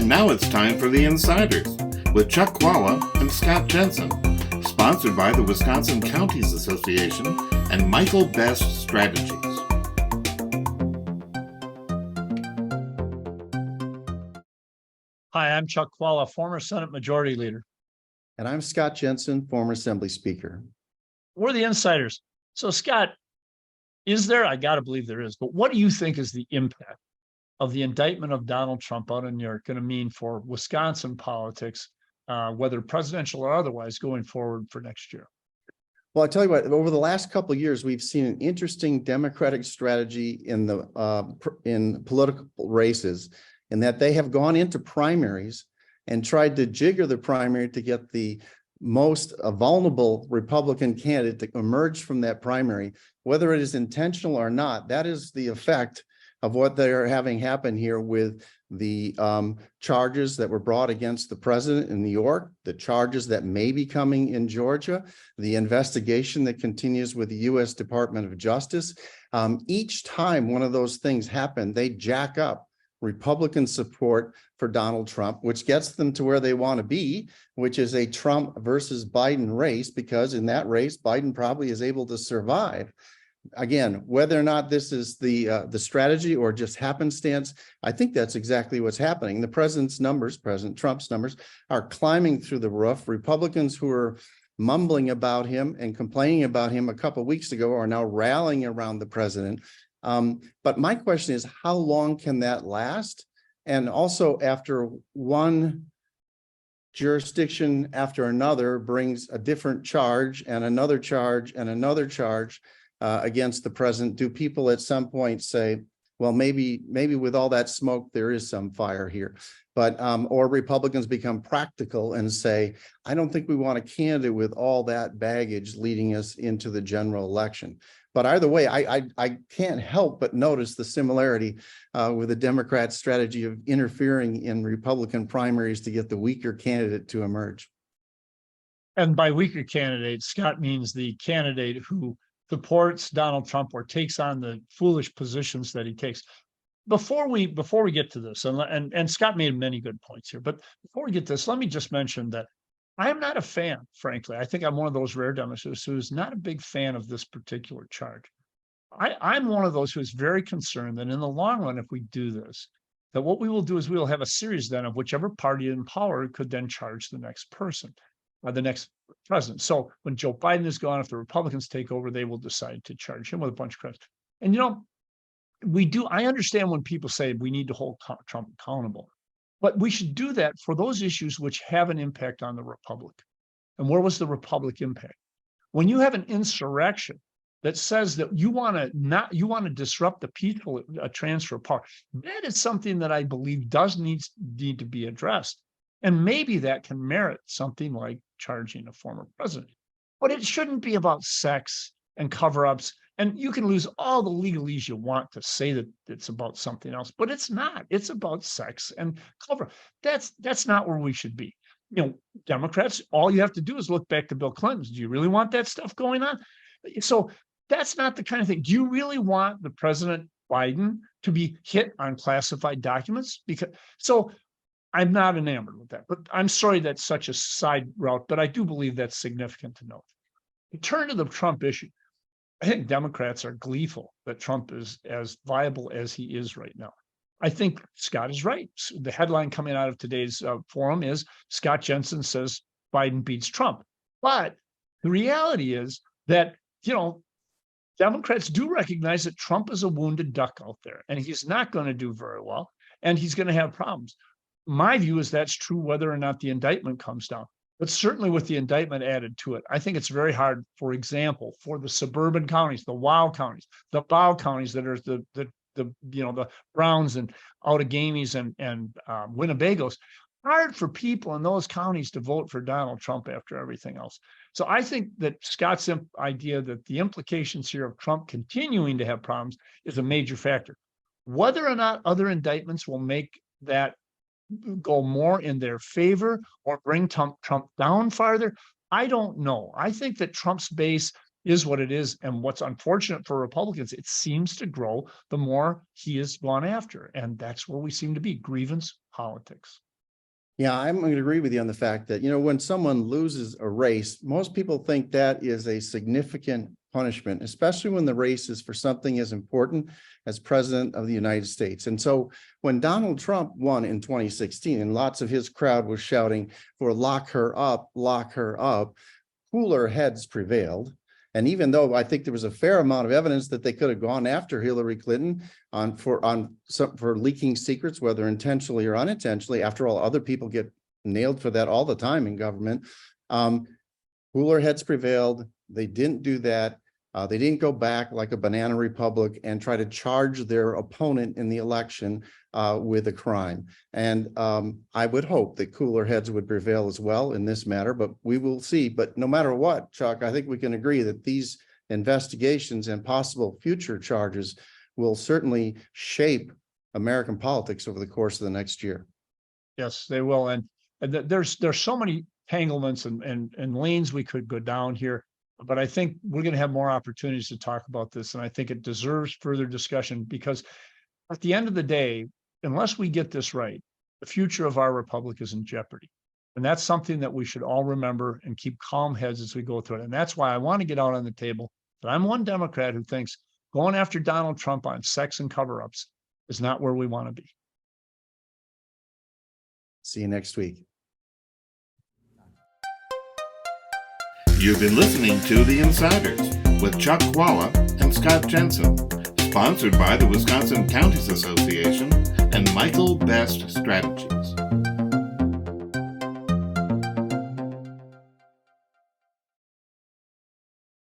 And now it's time for the Insiders with Chuck Chvala and Scott Jensen, sponsored by the Wisconsin Counties Association and Michael Best Strategies. Hi, I'm Chuck Chvala, former Senate Majority Leader. And I'm Scott Jensen, former Assembly Speaker. We're the Insiders. So, Scott, is there? I got to believe there is. But what do you think is the impact of the indictment of Donald Trump out in New York going to mean for Wisconsin politics, whether presidential or otherwise, going forward for next year? Well, I tell you what, over the last couple of years, we've seen an interesting Democratic strategy in political races, in that they have gone into primaries and tried to jigger the primary to get the most vulnerable Republican candidate to emerge from that primary. Whether it is intentional or not, that is the effect of what they're having happen here with the charges that were brought against the president in New York, the charges that may be coming in Georgia, the investigation that continues with the U.S. Department of Justice. Each time one of those things happen, they jack up Republican support for Donald Trump, which gets them to where they want to be, which is a Trump versus Biden race, because in that race, Biden probably is able to survive. Again, whether or not this is the strategy or just happenstance, I think that's exactly what's happening. The president's numbers, President Trump's numbers, are climbing through the roof. Republicans who are mumbling about him and complaining about him a couple of weeks ago are now rallying around the president. But my question is, how long can that last? And also, after one jurisdiction after another brings a different charge and another charge and another charge against the president, do people at some point say, well, maybe with all that smoke, there is some fire here? But or Republicans become practical and say, I don't think we want a candidate with all that baggage leading us into the general election. But either way, I can't help but notice the similarity with the Democrat strategy of interfering in Republican primaries to get the weaker candidate to emerge. And by weaker candidate, Scott means the candidate who supports Donald Trump or takes on the foolish positions that he takes. Before we get to this, and Scott made many good points here, but before we get to this, let me just mention that I am not a fan, frankly. I think I'm one of those rare Democrats who's not a big fan of this particular charge. I'm one of those who is very concerned that in the long run, if we do this, that what we will do is we will have a series then of whichever party in power could then charge the next person, or the next president. So when Joe Biden is gone, if the Republicans take over, they will decide to charge him with a bunch of crimes. And I understand when people say we need to hold Trump accountable. But we should do that for those issues which have an impact on the Republic. And where was the Republic impact? When you have an insurrection that says that you want to disrupt the peaceful transfer of power, that is something that I believe does need to be addressed. And maybe that can merit something like charging a former president. But it shouldn't be about sex and cover-ups. And you can lose all the legalese you want to say that it's about something else, but it's not. It's about sex and cover. That's not where we should be. Democrats, all you have to do is look back to Bill Clinton. Do you really want that stuff going on? So that's not the kind of thing. Do you really want the President Biden to be hit on classified documents? So I'm not enamored with that, but I'm sorry that's such a side route, but I do believe that's significant to note. Turn to the Trump issue. I think Democrats are gleeful that Trump is as viable as he is right now. I think Scott is right. The headline coming out of today's forum is Scott Jensen says Biden beats Trump. But the reality is that, Democrats do recognize that Trump is a wounded duck out there, and he's not going to do very well, and he's going to have problems. My view is that's true whether or not the indictment comes down. But certainly with the indictment added to it, I think it's very hard, for example, for the suburban counties, the WOW counties, the BOW counties that are the Browns and Outagamies and Winnebagos, hard for people in those counties to vote for Donald Trump after everything else. So I think that Scott's idea that the implications here of Trump continuing to have problems is a major factor. Whether or not other indictments will make that go more in their favor or bring Trump down farther, I don't know. I think that Trump's base is what it is. And what's unfortunate for Republicans, it seems to grow the more he is gone after. And that's where we seem to be, grievance politics. Yeah, I'm going to agree with you on the fact that, when someone loses a race, most people think that is a significant punishment, especially when the race is for something as important as president of the United States. And so when Donald Trump won in 2016 and lots of his crowd was shouting for lock her up, cooler heads prevailed. And even though I think there was a fair amount of evidence that they could have gone after Hillary Clinton for leaking secrets, whether intentionally or unintentionally, after all, other people get nailed for that all the time in government. Cooler heads prevailed. They didn't do that. They didn't go back like a banana republic and try to charge their opponent in the election with a crime. And I would hope that cooler heads would prevail as well in this matter, but we will see. But no matter what, Chuck, I think we can agree that these investigations and possible future charges will certainly shape American politics over the course of the next year. Yes, they will. And there's so many entanglements and lanes we could go down here. But I think we're going to have more opportunities to talk about this. And I think it deserves further discussion, because at the end of the day, unless we get this right, the future of our republic is in jeopardy. And that's something that we should all remember and keep calm heads as we go through it. And that's why I want to get out on the table that I'm one Democrat who thinks going after Donald Trump on sex and cover-ups is not where we want to be. See you next week. You've been listening to The Insiders with Chuck Chvala and Scott Jensen, sponsored by the Wisconsin Counties Association and Michael Best Strategy.